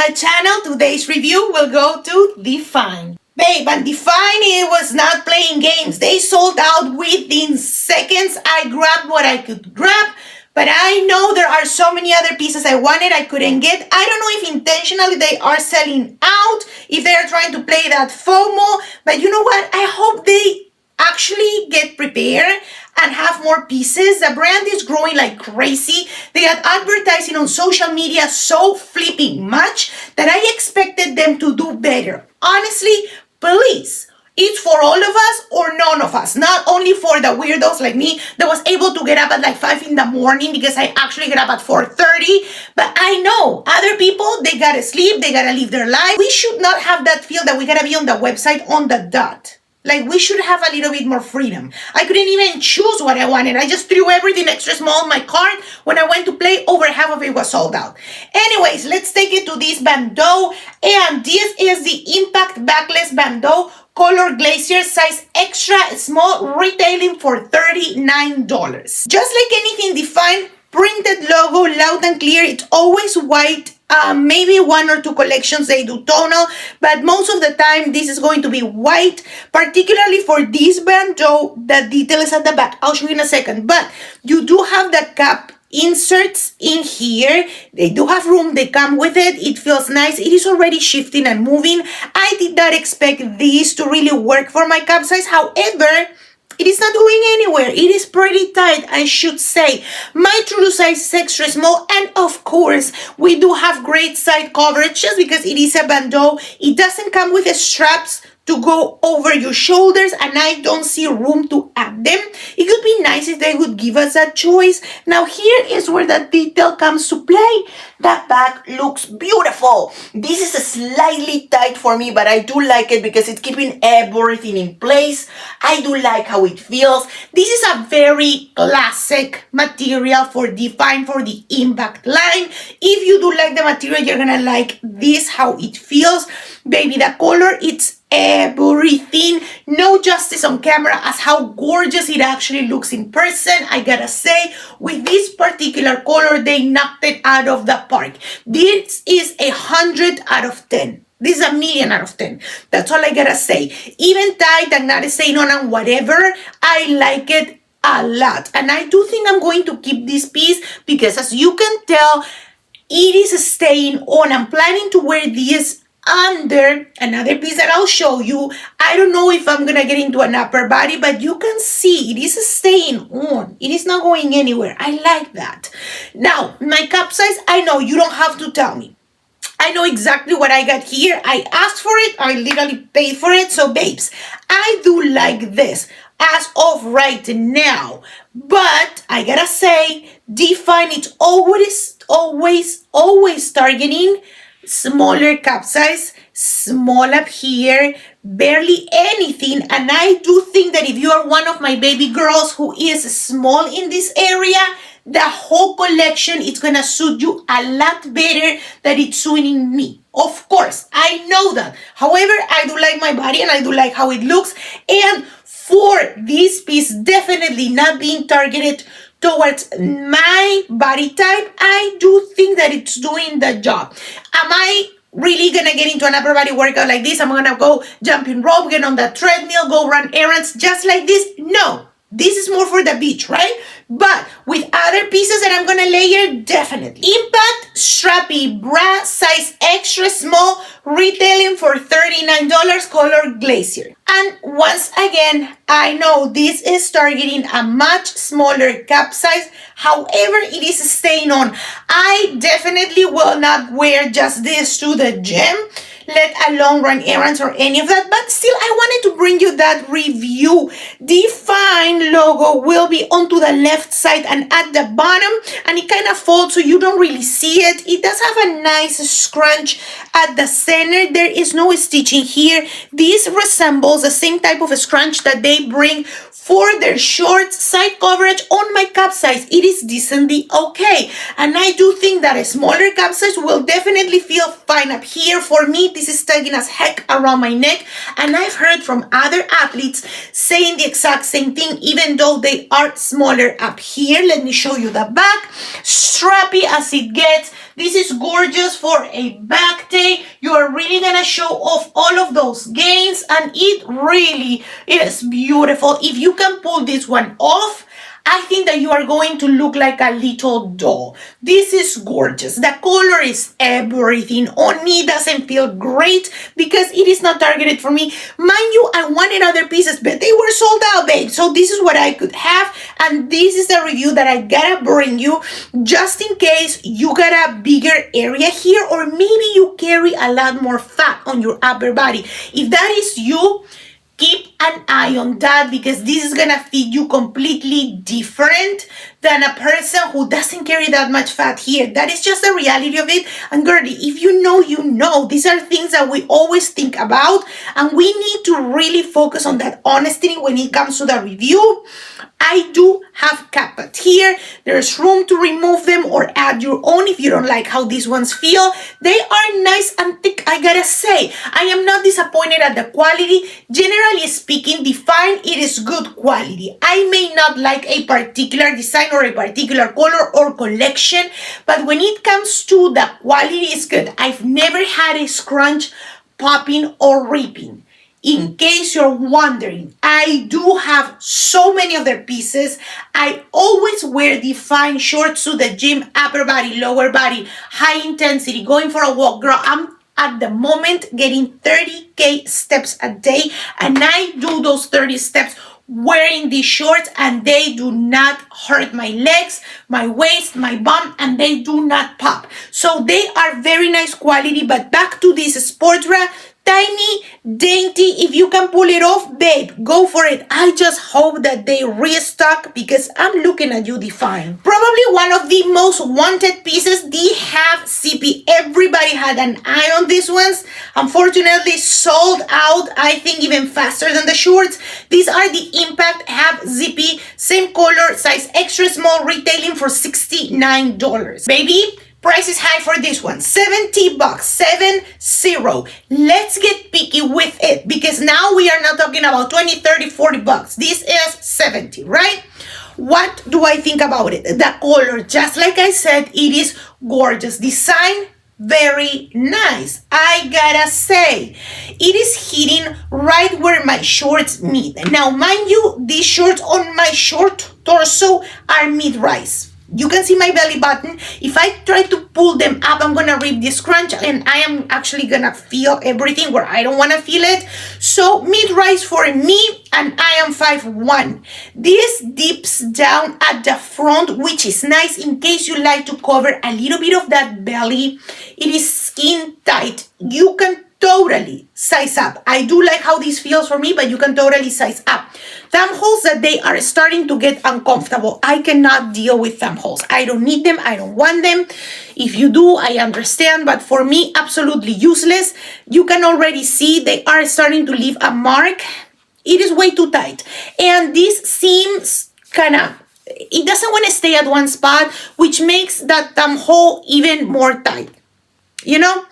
my channel. Today's review will go to Dfyne. Babe, and Dfyne was not playing games. They sold out within seconds. I grabbed what I could grab, but I know there are so many other pieces I wanted I couldn't get. I don't know if intentionally they are selling out, if they are trying to play that Fomo, but you know what? I hope they actually get prepared and have more pieces. The brand is growing like crazy. They are advertising on social media so flipping much that I expected them to do better. Honestly, please. It's for all of us or none of us. Not only for the weirdos like me that was able to get up at like 5 in the morning because I actually get up at 4:30. But I know other people, they gotta sleep, they gotta live their life. We should not have that feel that we gotta be on the website on the dot. Like, we should have a little bit more freedom. I couldn't even choose what I wanted. I just threw everything extra small in my cart. When I went to play, over half of it was sold out. Anyways, let's take it to this Bandeau. And this is the Impact Backless Bandeau Color Glacier size extra small, retailing for $39. Just like anything Dfyne, printed logo, loud and clear. It's always white. Maybe one or two collections they do tonal, but most of the time this is going to be white, particularly for this Bandeau. The detail is at the back. I'll show you in a second, but you do have the cap inserts in here. They do have room. They come with it. It feels nice. It is already shifting and moving. I did not expect this to really work for my cap size. However, it is not going anywhere. It is pretty tight, I should say. My true size is extra small, and of course, we do have great side coverage just because it is a Bandeau. It doesn't come with the straps to go over your shoulders, and I don't see room to add them. It would be nice if they would give us a choice. Now here is where the detail comes to play. That back looks beautiful. This is slightly tight for me, but I do like it because it's keeping everything in place. I do like how it feels. This is a very classic material for Dfyne, for the Impact line. If you do like the material, you're gonna like this, how it feels. Baby, the color, it's everything. No justice on camera as how gorgeous it actually looks in person. I gotta say, with this particular color, they knocked it out of the park. This is 100 out of 10. This is 1,000,000 out of 10. That's all I gotta say. Even tight and not staying on and whatever, I like it a lot. And I do think I'm going to keep this piece because, as you can tell, it is staying on. I'm planning to wear this under another piece that I'll show you. I don't know if I'm gonna get into an upper body, but you can see it is staying on. It is not going anywhere. I like that. Now, my cap size, I know you don't have to tell me. I know exactly what I got here. I asked for it. I literally paid for it. So, babes, I do like this as of right now. But I gotta say, Dfyne, it's always targeting smaller cap size, small up here, barely anything. And I do think that if you are one of my baby girls who is small in this area, the whole collection is gonna suit you a lot better than it's suiting me. Of course, I know that. However, I do like my body and I do like how it looks. And for this piece, definitely not being targeted towards my body type, I do think that it's doing the job. Am I really gonna get into an upper body workout like this? I'm gonna go jumping rope, get on the treadmill, go run errands just like this? No. This is more for the beach, right? But with other pieces that I'm gonna layer, definitely. Impact Strappy bra size extra small, retailing for $39, color glacier. And once again, I know this is targeting a much smaller cap size. However, it is staying on. I definitely will not wear just this to the gym, let alone run errands or any of that, but still I wanted to bring you that review. Dfyne logo will be onto the left side and at the bottom, and it kind of folds so you don't really see it. It does have a nice scrunch at the center. There is no stitching here. This resembles the same type of scrunch that they bring for their shorts. Side coverage on my cap size, it is decently okay, and I do think that a smaller cap size will definitely feel fine up here. For me, this is tugging as heck around my neck, and I've heard from other athletes saying the exact same thing, even though they are smaller up here. Let me show you the back. Strappy as it gets. This is gorgeous for a back day. You are really gonna show off all of those gains, and it really is beautiful. If you can pull this one off, I think that you are going to look like a little doll. This is gorgeous. The color is everything. On me doesn't feel great because it is not targeted for me. Mind you, I wanted other pieces, but they were sold out, babe. So this is what I could have, and this is the review that I gotta bring you just in case you got a bigger area here, or maybe you carry a lot more fat on your upper body. If that is you, keep an eye on that, because this is gonna fit you completely different than a person who doesn't carry that much fat here. That is just the reality of it. And girlie, if you know, you know. These are things that we always think about, and we need to really focus on that honesty when it comes to the review. I do have cappets here. There's room to remove them or add your own if you don't like how these ones feel. They are nice and thick, I gotta say. I am not disappointed at the quality. Generally speaking, Dfyne, it is good quality. I may not like a particular design or a particular color or collection, but when it comes to the quality, it's good. I've never had a scrunch popping or ripping. In case you're wondering, I do have so many of their pieces. I always wear Dfyne shorts to the gym, upper body, lower body, high intensity, going for a walk. Girl, I'm at the moment getting 30K steps a day, and I do those 30 steps wearing these shorts, and they do not hurt my legs, my waist, my bum, and they do not pop. So they are very nice quality. But back to this sports bra, tiny, dainty. If you can pull it off, babe, go for it. I just hope that they restock, because I'm looking at you, Dfyne. Probably one of the most wanted pieces. They have Zippy. Everybody had an eye on these ones. Unfortunately, sold out, I think even faster than the shorts. These are the Impact Have Zippy. Same color, size extra small, retailing for $69. Baby, price is high for this one. $70, 70. Let's get picky with it, because now we are not talking about 20, 30, 40 bucks. This is 70, right? What do I think about it? The color, just like I said, it is gorgeous. Design, very nice. I gotta say, it is hitting right where my shorts meet. Now, mind you, these shorts on my short torso are mid-rise. You can see my belly button. If I try to pull them up, I'm gonna rip this crunch, and I am actually gonna feel everything where I don't wanna feel it. So mid-rise for me, and I am 5'1". This dips down at the front, which is nice in case you like to cover a little bit of that belly. It is skin tight. You can totally size up. I do like how this feels for me, but you can totally size up. Thumb holes, that they are starting to get uncomfortable. I cannot deal with thumb holes. I don't need them. I don't want them. If you do, I understand, but for me, absolutely useless. You can already see they are starting to leave a mark. It is way too tight. And this seems kind of, it doesn't want to stay at one spot, which makes that thumb hole even more tight. You know,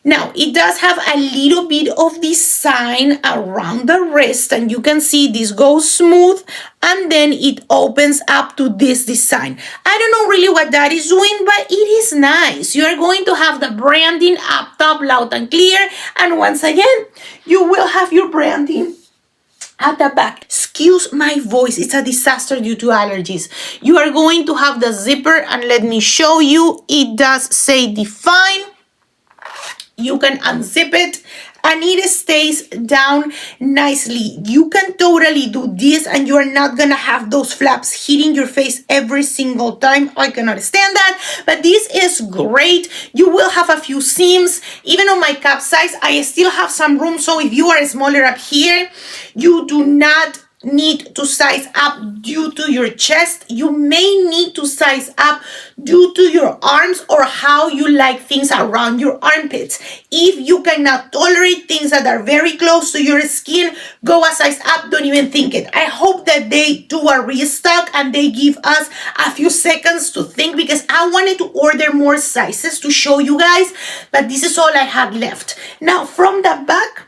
now it does have a little bit of design around the wrist, and you can see this goes smooth, and then it opens up to this design. I don't know really what that is doing, but it is nice. You are going to have the branding up top, loud and clear, and once again, you will have your branding at the back. Excuse my voice, it's a disaster due to allergies. You are going to have the zipper, and let me show you. It does say Dfyne. You can unzip it, and it stays down nicely. You can totally do this, and you are not gonna have those flaps hitting your face every single time. I can understand that, but this is great. You will have a few seams. Even on my cap size, I still have some room, so if you are smaller up here, you do not need to size up due to your chest. You may need to size up due to your arms or how you like things around your armpits. If you cannot tolerate things that are very close to your skin, go a size up, don't even think it. I hope that they do a restock and they give us a few seconds to think, because I wanted to order more sizes to show you guys, but this is all I had left. Now from the back,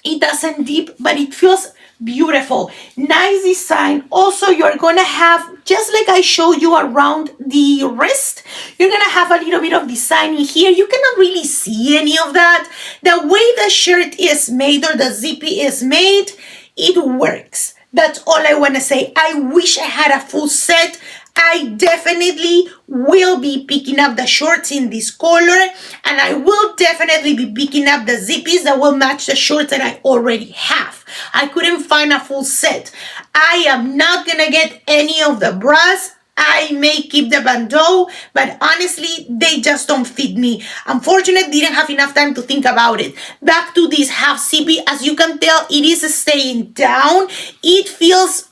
it doesn't dip, but it feels Beautiful. Nice design. Also, you're going to have, just like I showed you around the wrist, you're going to have a little bit of design in here. You cannot really see any of that. The way the shirt is made or the zippy is made, it works. That's all I want to say. I wish I had a full set. I definitely will be picking up the shorts in this color, and I will definitely be picking up the zippies that will match the shorts that I already have. I couldn't find a full set. I am not gonna get any of the bras. I may keep the bandeau, but honestly, they just don't fit me. Unfortunately, didn't have enough time to think about it. Back to this half zippy. As you can tell, it is staying down. It feels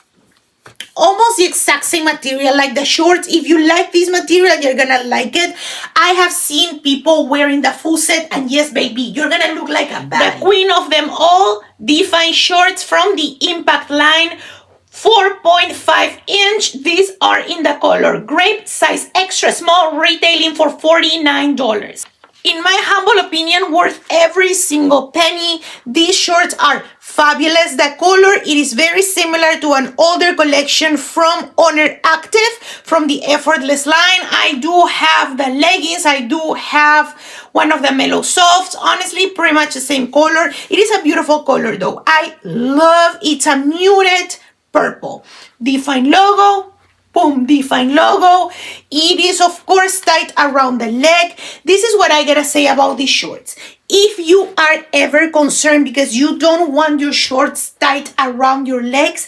almost the exact same material like the shorts. If you like this material, you're gonna like it. I have seen people wearing the full set, and yes, baby, you're gonna look like a bad. The queen of them all, Dfyne shorts from the Impact line, 4.5 inch. These are in the color grape, size extra small, retailing for $49. In my humble opinion, worth every single penny. These shorts are fabulous. The color, it is very similar to an older collection from Honor Active, from the Effortless line. I do have the leggings. I do have one of the Mellow Softs. Honestly, pretty much the same color. It is a beautiful color though. I love it. It's a muted purple. Dfyne logo. Boom, Dfyne logo. It is, of course, tight around the leg. This is what I gotta say about these shorts. If you are ever concerned because you don't want your shorts tight around your legs,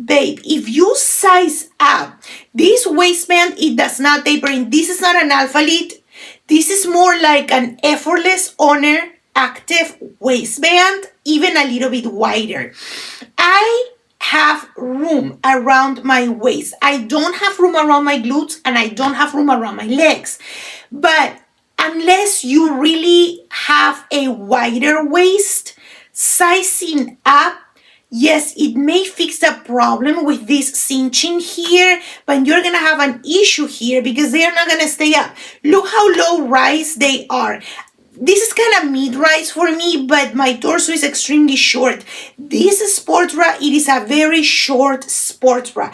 babe, if you size up, this waistband, it does not taper in. This is not an alpha lead. This is more like an Effortless Honor Active waistband, even a little bit wider. I have room around my waist. I don't have room around my glutes, and I don't have room around my legs. But unless you really have a wider waist, sizing up, yes, it may fix the problem with this cinching here, but you're gonna have an issue here because they are not gonna stay up. Look how low rise they are. This is kind of mid-rise for me, but my torso is extremely short. This sports bra, it is a very short sports bra.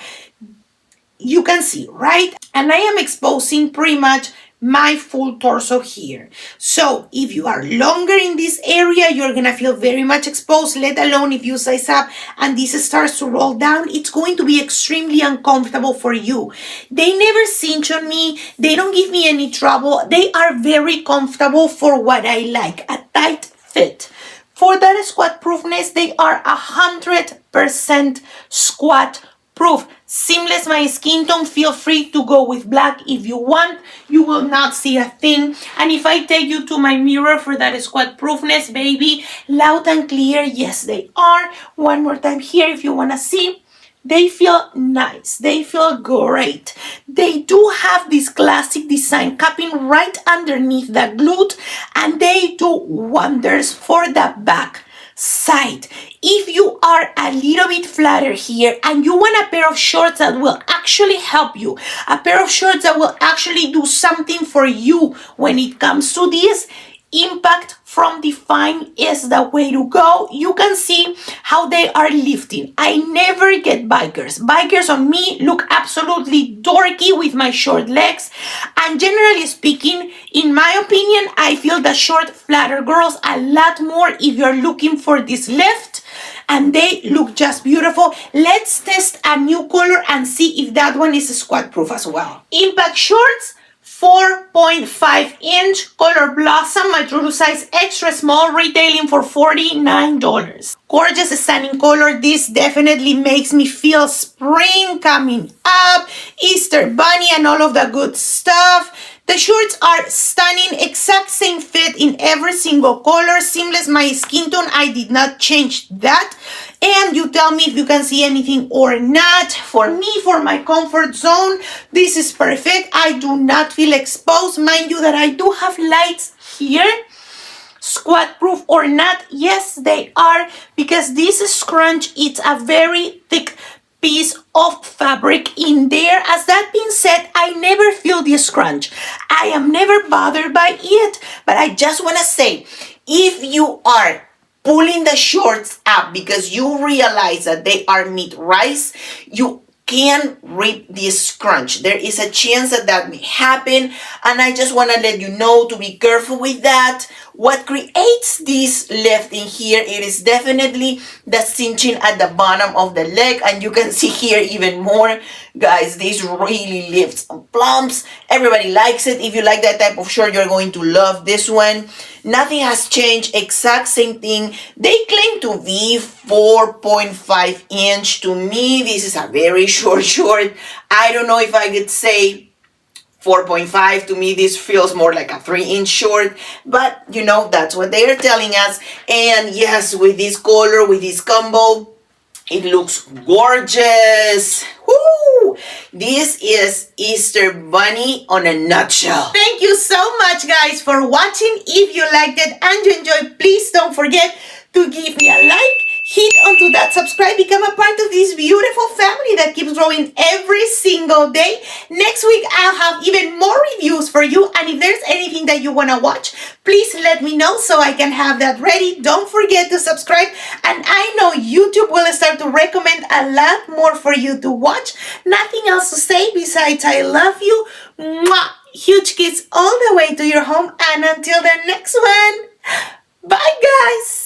You can see, right? And I am exposing pretty much my full torso here. So if you are longer in this area, you're gonna feel very much exposed, let alone if you size up and this starts to roll down, it's going to be extremely uncomfortable for you. They never cinch on me. They don't give me any trouble. They are very comfortable for what I like, a tight fit. For that squat proofness, they are 100% squat proof. Seamless my skin tone. Feel free to go with black if you want. You will not see a thing. And if I take you to my mirror for that squat proofness, baby, loud and clear, yes they are. One more time here if you want to see. They feel nice. They feel great. They do have this classic design capping right underneath the glute, and they do wonders for the back side. If you are a little bit flatter here and you want a pair of shorts that will actually help you, a pair of shorts that will actually do something for you when it comes to this, Impact from Dfyne is the way to go. You can see how they are lifting. I never get bikers. Bikers on me look absolutely dorky with my short legs. And generally speaking, in my opinion, I feel the short, flatter girls a lot more if you're looking for this lift. And they look just beautiful. Let's test a new color and see if that one is squat proof as well. Impact shorts. 4.5 inch color blossom, my true to size extra small, retailing for $49. Gorgeous stunning color. This definitely makes me feel spring coming up, Easter bunny and all of the good stuff. The shorts are stunning, exact same fit in every single color, seamless my skin tone. I did not change that. And you tell me if you can see anything or not. For me, for my comfort zone, this is perfect. I do not feel exposed. Mind you that I do have lights here. Squat proof or not? Yes, they are, because this scrunch, it's a very thick piece of fabric in there. As that being said, I never feel the scrunch. I am never bothered by it, but I just want to say, if you are pulling the shorts up because you realize that they are mid-rise, you can rip this crunch. There is a chance that that may happen, and I just want to let you know to be careful with that. What creates this lift in here, it is definitely the cinching at the bottom of the leg, and you can see here even more. Guys, this really lifts and plumps. Everybody likes it. If you like that type of short, you're going to love this one. Nothing has changed, exact same thing. They claim to be 4.5 inch. To me, this is a very short. I don't know if I could say 4.5. To me, this feels more like a 3-inch short, but you know, that's what they are telling us. And yes, with this color, with this combo, it looks gorgeous. Woo! This is Easter Bunny on a nutshell. Thank you so much, guys, for watching. If you liked it and you enjoyed, please don't forget to give me a like, hit onto that subscribe, become a part of this beautiful family that keeps growing every single day. Next week, I'll have even more reviews for you, and if there's anything that you want to watch, please let me know so I can have that ready. Don't forget to subscribe, and I know YouTube will start to recommend a lot more for you to watch. Nothing else to say besides I love you. Mwah! Huge kiss all the way to your home, and until the next one, bye guys!